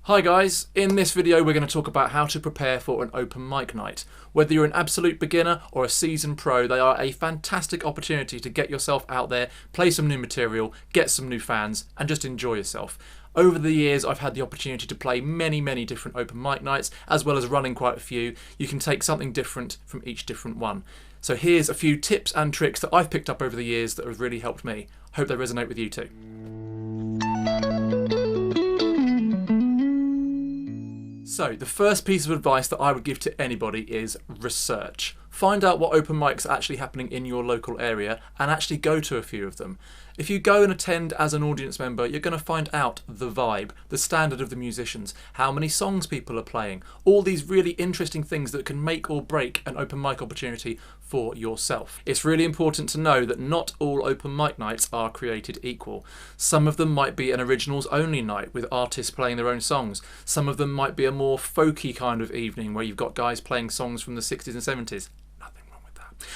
Hi guys, in this video we're going to talk about how to prepare for an open mic night. Whether you're an absolute beginner or a seasoned pro, they are a fantastic opportunity to get yourself out there, play some new material, get some new fans and just enjoy yourself. Over the years I've had the opportunity to play many different open mic nights, as well as running quite a few. You can take something different from each different one. So here's a few tips and tricks that I've picked up over the years that have really helped me. Hope they resonate with you too. So the first piece of advice that I would give to anybody is research. Find out what open mics are actually happening in your local area and actually go to a few of them. If you go and attend as an audience member, you're going to find out the vibe, the standard of the musicians, how many songs people are playing, all these really interesting things that can make or break an open mic opportunity for yourself. It's really important to know that not all open mic nights are created equal. Some of them might be an originals only night with artists playing their own songs. Some of them might be a more folky kind of evening where you've got guys playing songs from the 60s and 70s.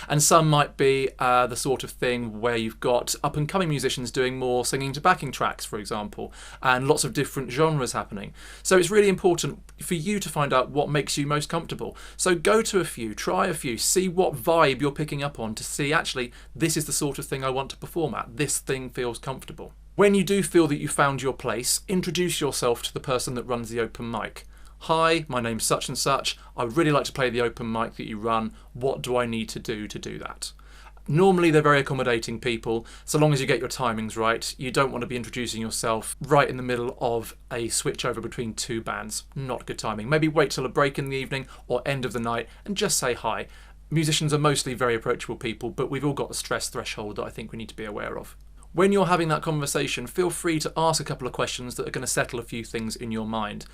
And some might be the sort of thing where you've got up-and-coming musicians doing more singing to backing tracks, for example, and lots of different genres happening. So it's really important for you to find out what makes you most comfortable. So go to a few, try a few, see what vibe you're picking up on to see, actually, this is the sort of thing I want to perform at. This thing feels comfortable. When you do feel that you found your place, introduce yourself to the person that runs the open mic. Hi, my name's such and such. I would really like to play the open mic that you run. What do I need to do that? Normally they're very accommodating people, so long as you get your timings right. You don't want to be introducing yourself right in the middle of a switch over between two bands. Not good timing. Maybe wait till a break in the evening or end of the night and just say hi. Musicians are mostly very approachable people, but we've all got a stress threshold that I think we need to be aware of. When you're having that conversation, feel free to ask a couple of questions that are going to settle a few things in your mind.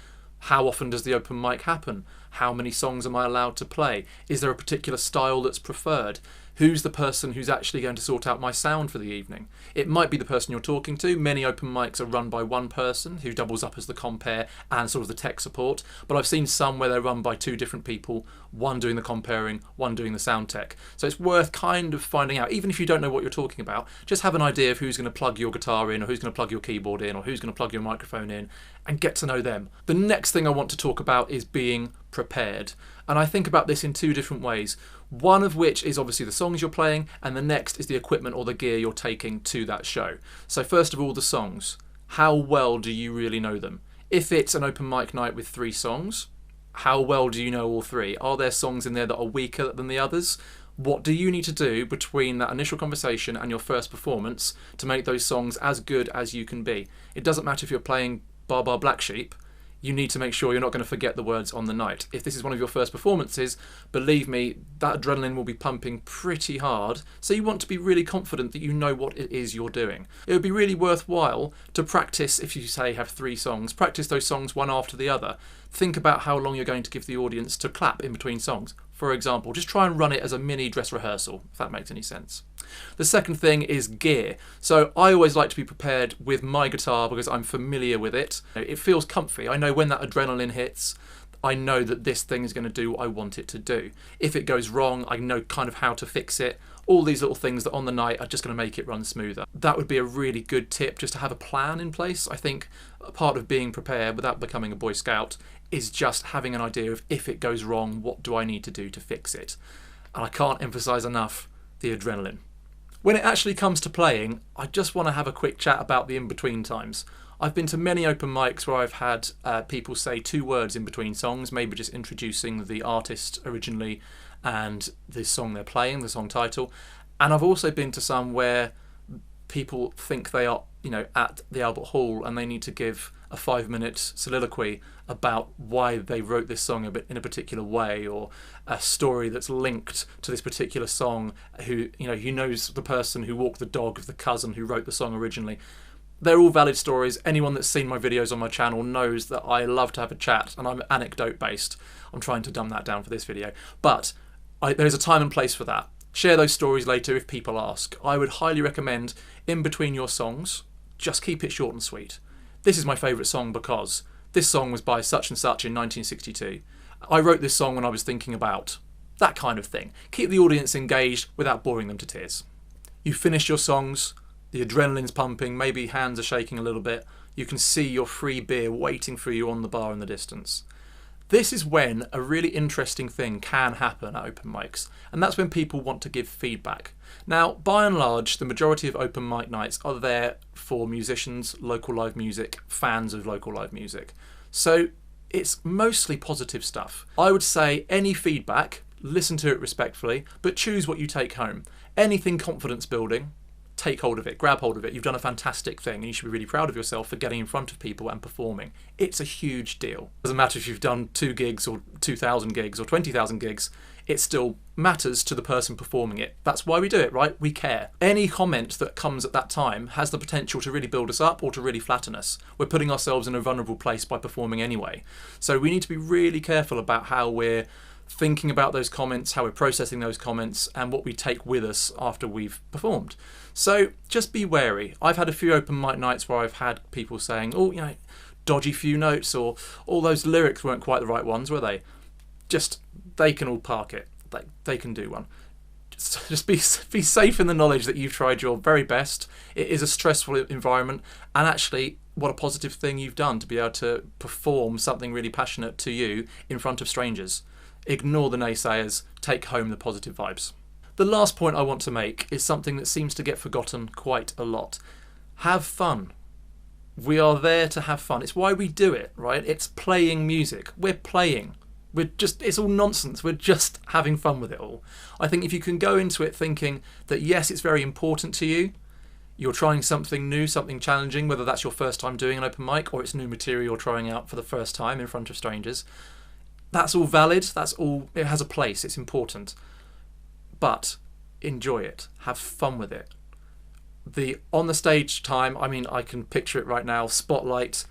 How often does the open mic happen? How many songs am I allowed to play? Is there a particular style that's preferred? Who's the person who's actually going to sort out my sound for the evening? It might be the person you're talking to. Many open mics are run by one person who doubles up as the compere and sort of the tech support, but I've seen some where they're run by two different people, one doing the comparing, one doing the sound tech. So it's worth kind of finding out, even if you don't know what you're talking about, just have an idea of who's going to plug your guitar in, or who's going to plug your keyboard in, or who's going to plug your microphone in, and get to know them. The next thing I want to talk about is being prepared. And I think about this in two different ways. One of which is obviously the songs you're playing, and the next is the equipment or the gear you're taking to that show. So first of all, the songs. How well do you really know them? If it's an open mic night with 3 songs, how well do you know all 3? Are there songs in there that are weaker than the others? What do you need to do between that initial conversation and your first performance to make those songs as good as you can be? It doesn't matter if you're playing Bar Bar Black Sheep. You need to make sure you're not going to forget the words on the night. If this is one of your first performances, believe me, that adrenaline will be pumping pretty hard, so you want to be really confident that you know what it is you're doing. It would be really worthwhile to practice, if you say have 3 songs, practice those songs one after the other. Think about how long you're going to give the audience to clap in between songs. For example, just try and run it as a mini dress rehearsal, if that makes any sense. The second thing is gear. So I always like to be prepared with my guitar because I'm familiar with it. It feels comfy. I know when that adrenaline hits, I know that this thing is going to do what I want it to do. If it goes wrong, I know kind of how to fix it. All these little things that on the night are just going to make it run smoother. That would be a really good tip, just to have a plan in place. I think a part of being prepared without becoming a Boy Scout is just having an idea of, if it goes wrong, what do I need to do to fix it? And I can't emphasize enough the adrenaline. When it actually comes to playing, I just want to have a quick chat about the in-between times. I've been to many open mics where I've had people say 2 words in between songs, maybe just introducing the artist originally and the song they're playing, the song title. And I've also been to some where people think they are, at the Albert Hall and they need to give a 5-minute soliloquy about why they wrote this song in a particular way, or a story that's linked to this particular song, who knows the person who walked the dog of the cousin who wrote the song originally. They're all valid stories. Anyone that's seen my videos on my channel knows that I love to have a chat, and I'm anecdote based. I'm trying to dumb that down for this video, but there's a time and place for that. Share those stories later if people ask. I would highly recommend, in between your songs, just keep it short and sweet. This is my favourite song because this song was by such and such in 1962. I wrote this song when I was thinking about that kind of thing. Keep the audience engaged without boring them to tears. You finish your songs, the adrenaline's pumping, maybe hands are shaking a little bit. You can see your free beer waiting for you on the bar in the distance. This is when a really interesting thing can happen at open mics, and that's when people want to give feedback. Now, by and large, the majority of open mic nights are there for musicians, local live music, fans of local live music. So it's mostly positive stuff. I would say any feedback, listen to it respectfully, but choose what you take home. Anything confidence building, take hold of it, grab hold of it. You've done a fantastic thing and you should be really proud of yourself for getting in front of people and performing. It's a huge deal. It doesn't matter if you've done 2 gigs or 2,000 gigs or 20,000 gigs, it still matters to the person performing it. That's why we do it, right? We care. Any comment that comes at that time has the potential to really build us up or to really flatten us. We're putting ourselves in a vulnerable place by performing anyway. So we need to be really careful about how we're thinking about those comments, how we're processing those comments, and what we take with us after we've performed. So just be wary. I've had a few open mic nights where I've had people saying, oh, dodgy few notes, or all those lyrics weren't quite the right ones, were they? Just, they can all park it. They can do one. Just be safe in the knowledge that you've tried your very best. It is a stressful environment, and actually, what a positive thing you've done to be able to perform something really passionate to you in front of strangers. Ignore the naysayers, take home the positive vibes. The last point I want to make is something that seems to get forgotten quite a lot. Have fun. We are there to have fun. It's why we do it, right? It's playing music. We're playing. It's all nonsense. We're just having fun with it all. I think if you can go into it thinking that yes, it's very important to you, you're trying something new, something challenging, whether that's your first time doing an open mic or it's new material you're trying out for the first time in front of strangers, that's all valid. It has a place. It's important. But enjoy it. Have fun with it. The on the stage time, I can picture it right now. Spotlight,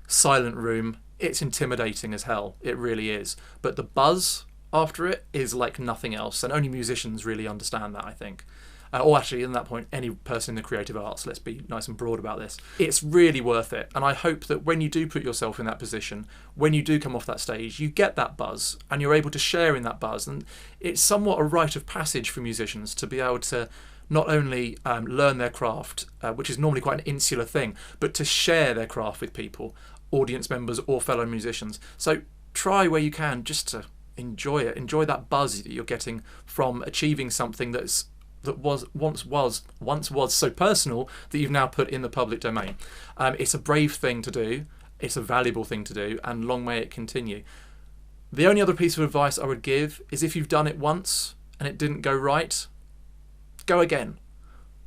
silent room. It's intimidating as hell. It really is. But the buzz after it is like nothing else. And only musicians really understand that, I think. Or actually, in that point, any person in the creative arts, let's be nice and broad about this. It's really worth it. And I hope that when you do put yourself in that position, when you do come off that stage, you get that buzz and you're able to share in that buzz. And it's somewhat a rite of passage for musicians to be able to not only learn their craft, which is normally quite an insular thing, but to share their craft with people, audience members or fellow musicians. So try where you can just to enjoy it. Enjoy that buzz that you're getting from achieving something that once was so personal that you've now put in the public domain. It's a brave thing to do, it's a valuable thing to do, and long may it continue. The only other piece of advice I would give is if you've done it once and it didn't go right, go again.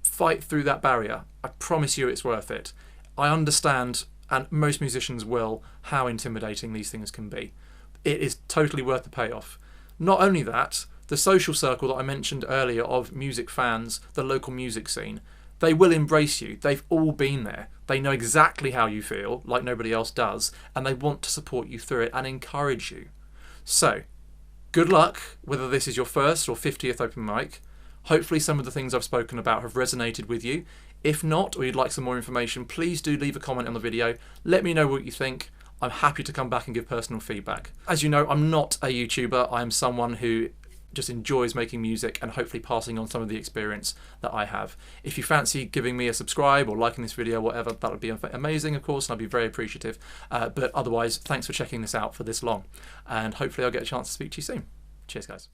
Fight through that barrier. I promise you it's worth it. I understand, and most musicians will, how intimidating these things can be. It is totally worth the payoff. Not only that, the social circle that I mentioned earlier of music fans, the local music scene, they will embrace you. They've all been there. They know exactly how you feel, like nobody else does, and they want to support you through it and encourage you. So, good luck, whether this is your first or 50th open mic. Hopefully some of the things I've spoken about have resonated with you. If not, or you'd like some more information, please do leave a comment on the video. Let me know what you think. I'm happy to come back and give personal feedback. As you know, I'm not a YouTuber. I am someone who just enjoys making music and hopefully passing on some of the experience that I have. If you fancy giving me a subscribe or liking this video, whatever, that would be amazing, of course, and I'd be very appreciative. But otherwise, thanks for checking this out for this long, and hopefully I'll get a chance to speak to you soon. Cheers, guys.